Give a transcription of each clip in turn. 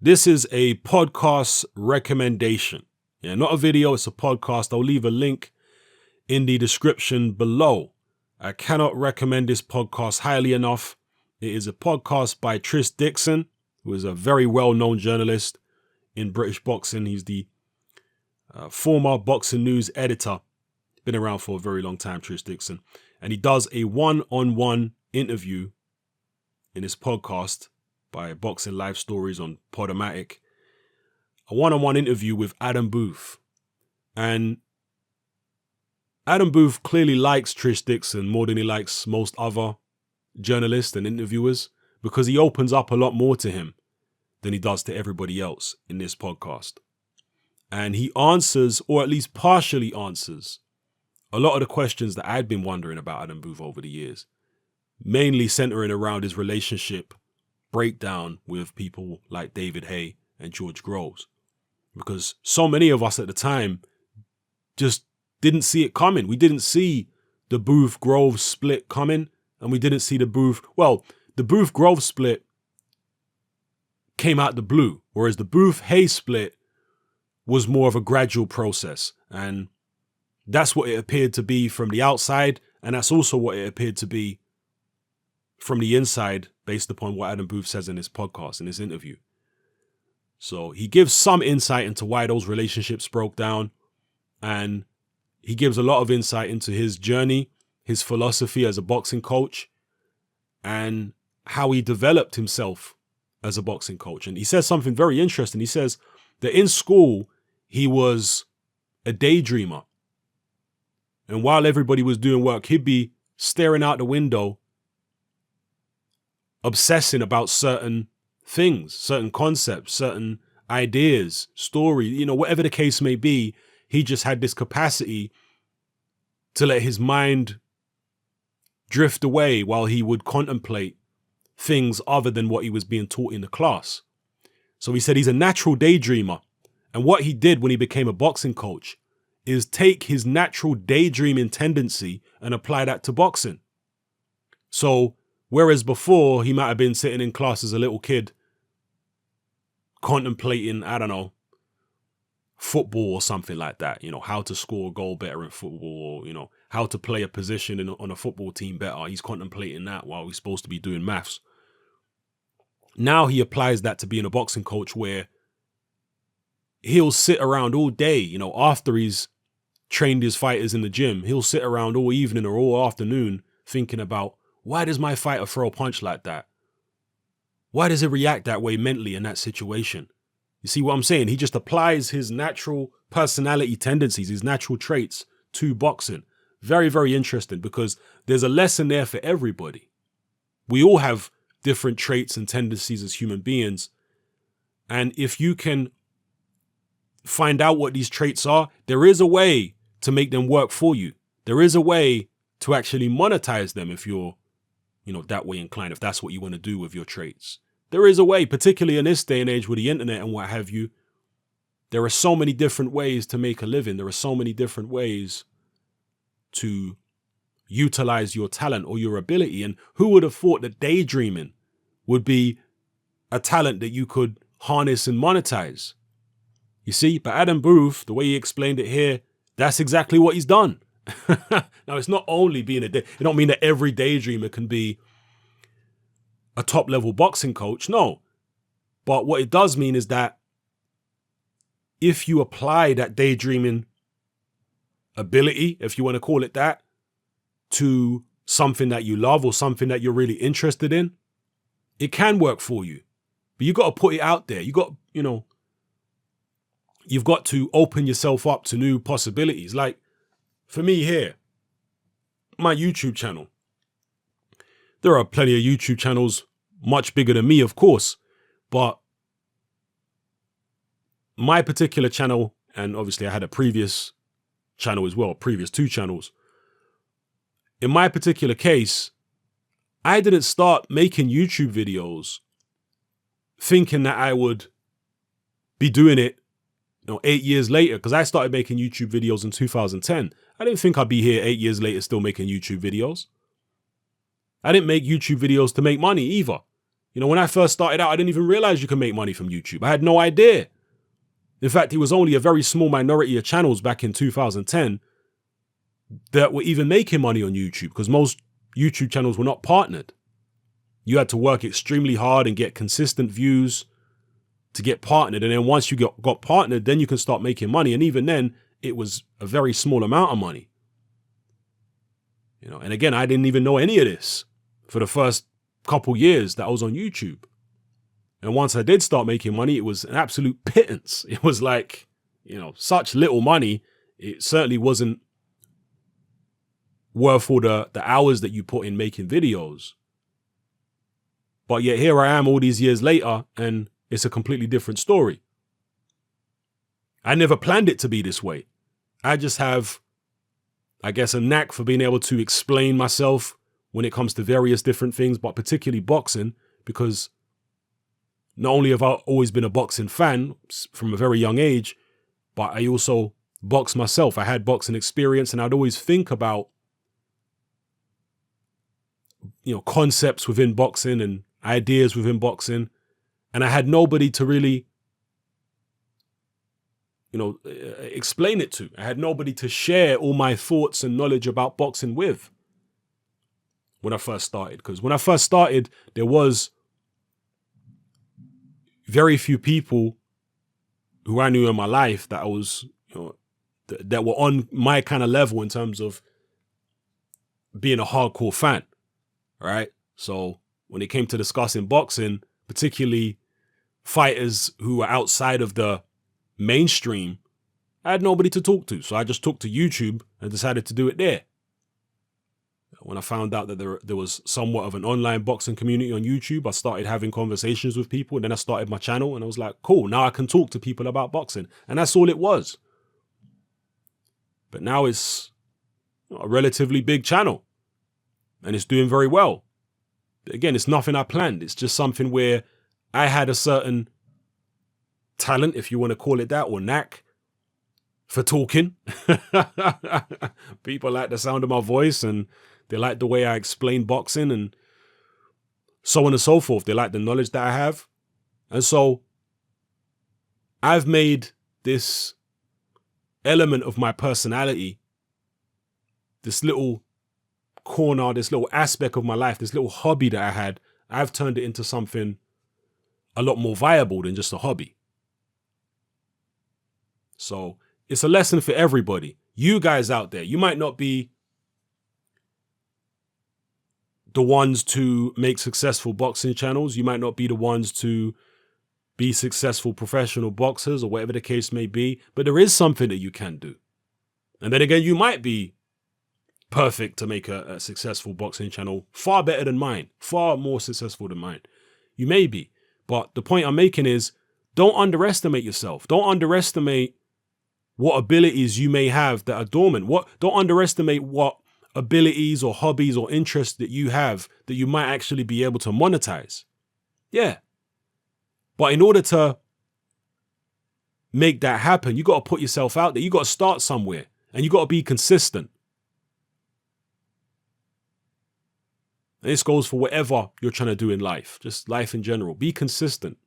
This is a podcast recommendation. Yeah, not a video, it's a podcast. I'll leave a link in the description below. I cannot recommend this podcast highly enough. It is a podcast by Tris Dixon, who is a very well-known journalist in British boxing. He's the former Boxing News editor. Been around for a very long time, Tris Dixon. And he does a one-on-one interview in his podcast by Boxing Life Stories on Podomatic. A one-on-one interview with Adam Booth. And Adam Booth clearly likes Tris Dixon more than he likes most other journalists and interviewers, because he opens up a lot more to him than he does to everybody else in this podcast. And he answers, or at least partially answers, a lot of the questions that I'd been wondering about Adam Booth over the years, mainly centering around his relationship breakdown with people like David Haye and George Groves. Because so many of us at the time just didn't see it coming. We didn't see the Booth-Groves split coming, and we didn't see the Booth-Groves split came out the blue, whereas the Booth-Haye split was more of a gradual process. And that's what it appeared to be from the outside, and that's also what it appeared to be from the inside, based upon what Adam Booth says in his podcast, in his interview. So he gives some insight into why those relationships broke down, and he gives a lot of insight into his journey, his philosophy as a boxing coach, and how he developed himself as a boxing coach. And he says something very interesting. He says that in school, he was a daydreamer. And while everybody was doing work, he'd be staring out the window, obsessing about certain things, certain concepts, certain ideas, story, whatever the case may be. He just had this capacity to let his mind drift away while he would contemplate things other than what he was being taught in the class. So he said he's a natural daydreamer. And what he did when he became a boxing coach is take his natural daydreaming tendency and apply that to boxing. So whereas before he might have been sitting in class as a little kid contemplating, I don't know, football or something like that, how to score a goal better in football, or, how to play a position on a football team better. He's contemplating that while he's supposed to be doing maths. Now he applies that to being a boxing coach, where he'll sit around all day, after he's trained his fighters in the gym, he'll sit around all evening or all afternoon thinking about, why does my fighter throw a punch like that? Why does he react that way mentally in that situation? You see what I'm saying? He just applies his natural personality tendencies, his natural traits to boxing. Very, very interesting, because there's a lesson there for everybody. We all have different traits and tendencies as human beings. And if you can find out what these traits are, there is a way to make them work for you. There is a way to actually monetize them if you're, that way inclined, if that's what you want to do with your traits. There is a way, particularly in this day and age with the internet and what have you. There are so many different ways to make a living. There are so many different ways to utilize your talent or your ability. And who would have thought that daydreaming would be a talent that you could harness and monetize? You see, but Adam Booth, the way he explained it here, that's exactly what he's done. Now, it's not only being it don't mean that every daydreamer can be a top-level boxing coach. No. But what it does mean is that if you apply that daydreaming ability, if you want to call it that, to something that you love or something that you're really interested in, it can work for you. But you got to put it out there. You got, you've got to open yourself up to new possibilities. Like for me here, my YouTube channel, there are plenty of YouTube channels much bigger than me, of course, but my particular channel, and obviously I had a previous channel as well, previous 2 channels. In my particular case, I didn't start making YouTube videos thinking that I would be doing it 8 years later, because I started making YouTube videos in 2010. I didn't think I'd be here 8 years later still making YouTube videos. I didn't make YouTube videos to make money either. When I first started out, I didn't even realize you can make money from YouTube. I had no idea. In fact, it was only a very small minority of channels back in 2010 that were even making money on YouTube, because most YouTube channels were not partnered. You had to work extremely hard and get consistent views to get partnered. And then once you got partnered, then you can start making money. And even then, it was a very small amount of money. And again, I didn't even know any of this for the first couple years that I was on YouTube. And once I did start making money, it was an absolute pittance. It was like, such little money. It certainly wasn't worth all the hours that you put in making videos. But yet here I am all these years later, and it's a completely different story. I never planned it to be this way. I just have, I guess, a knack for being able to explain myself when it comes to various different things, but particularly boxing, because not only have I always been a boxing fan from a very young age, but I also box myself. I had boxing experience, and I'd always think about, concepts within boxing and ideas within boxing. And I had nobody to really, explain it to. I had nobody to share all my thoughts and knowledge about boxing with when I first started. Because when I first started, there was very few people who I knew in my life that I was, that were on my kind of level in terms of being a hardcore fan, right? So when it came to discussing boxing, particularly fighters who were outside of the mainstream, I had nobody to talk to. So I just took to YouTube and decided to do it there. When I found out that there was somewhat of an online boxing community on YouTube, I started having conversations with people, and then I started my channel, and I was like, cool, now I can talk to people about boxing. And that's all it was. But now it's a relatively big channel, and it's doing very well. Again, it's nothing I planned. It's just something where I had a certain talent, if you want to call it that, or knack for talking. People like the sound of my voice, and they like the way I explain boxing, and so on and so forth. They like the knowledge that I have. And so I've made this element of my personality, this little corner, this little aspect of my life, this little hobby that I had, I've turned it into something a lot more viable than just a hobby. So it's a lesson for everybody. You guys out there, you might not be the ones to make successful boxing channels. You might not be the ones to be successful professional boxers or whatever the case may be, but there is something that you can do. And then again, you might be perfect to make a successful boxing channel, far better than mine, far more successful than mine. You may be, but the point I'm making is, don't underestimate yourself. Don't underestimate what abilities you may have that are dormant. Don't underestimate what abilities or hobbies or interests that you have that you might actually be able to monetize. Yeah. But in order to make that happen, you got to put yourself out there. You got to start somewhere, and you got to be consistent. And this goes for whatever you're trying to do in life, just life in general. Be consistent.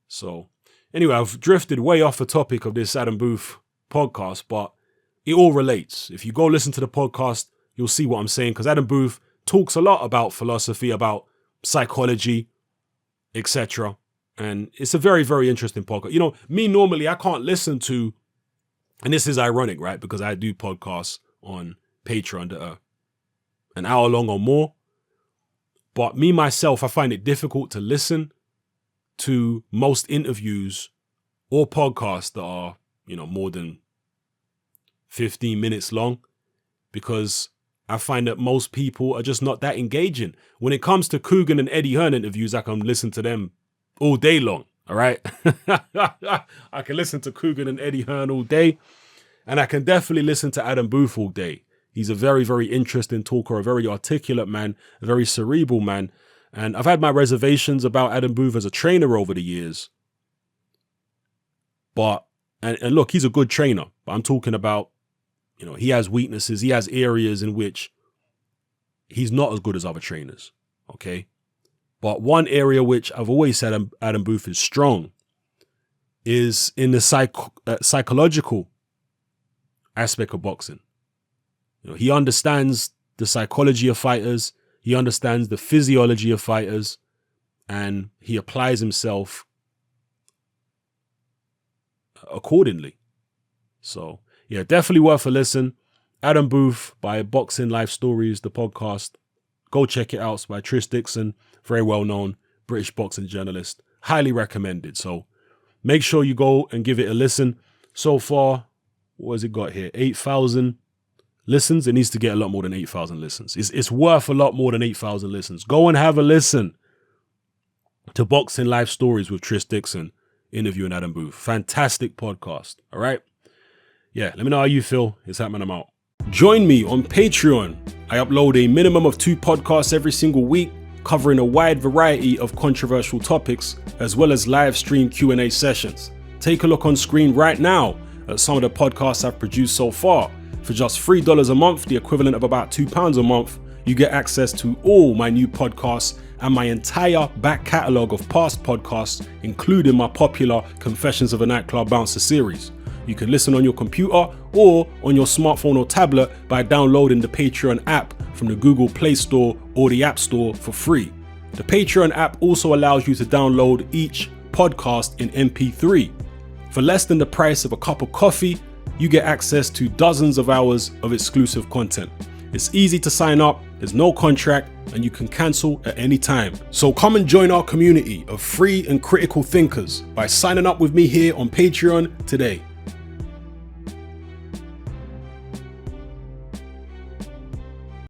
So anyway, I've drifted way off the topic of this Adam Booth podcast, but it all relates. If you go listen to the podcast, you'll see what I'm saying, because Adam Booth talks a lot about philosophy, about psychology, etc. And it's a very, very interesting podcast. Me normally, I can't listen to, and this is ironic, right? Because I do podcasts on Patreon that are an hour long or more. But me, myself, I find it difficult to listen to most interviews or podcasts that are, more than 15 minutes long, because I find that most people are just not that engaging. When it comes to Coogan and Eddie Hearn interviews, I can listen to them all day long. All right. I can listen to Coogan and Eddie Hearn all day, and I can definitely listen to Adam Booth all day. He's a very, very interesting talker, a very articulate man, a very cerebral man. And I've had my reservations about Adam Booth as a trainer over the years. But, and look, he's a good trainer, but I'm talking about, he has weaknesses. He has areas in which he's not as good as other trainers. Okay. But one area which I've always said Adam Booth is strong is in the psychological aspect of boxing. You know, he understands the psychology of fighters, he understands the physiology of fighters, and he applies himself accordingly. So yeah, definitely worth a listen. Adam Booth by Boxing Life Stories, the podcast. Go check it out. It's by Trish Dixon, very well known British boxing journalist. Highly recommended. So make sure you go and give it a listen. So far, what has it got here? 8,000 listens. It needs to get a lot more than 8,000 listens. It's worth a lot more than 8,000 listens. Go and have a listen to Boxing Life Stories with Trish Dixon interviewing Adam Booth. Fantastic podcast. All right. Yeah, let me know how you feel. It's happening. I'm out. Join me on Patreon. I upload a minimum of 2 podcasts every single week, covering a wide variety of controversial topics, as well as live stream Q&A sessions. Take a look on screen right now at some of the podcasts I've produced so far. For just $3 a month, the equivalent of about £2 a month, you get access to all my new podcasts and my entire back catalogue of past podcasts, including my popular Confessions of a Nightclub Bouncer series. You can listen on your computer or on your smartphone or tablet by downloading the Patreon app from the Google Play Store or the App Store for free. The Patreon app also allows you to download each podcast in MP3. For less than the price of a cup of coffee, you get access to dozens of hours of exclusive content. It's easy to sign up, there's no contract, and you can cancel at any time. So come and join our community of free and critical thinkers by signing up with me here on Patreon today.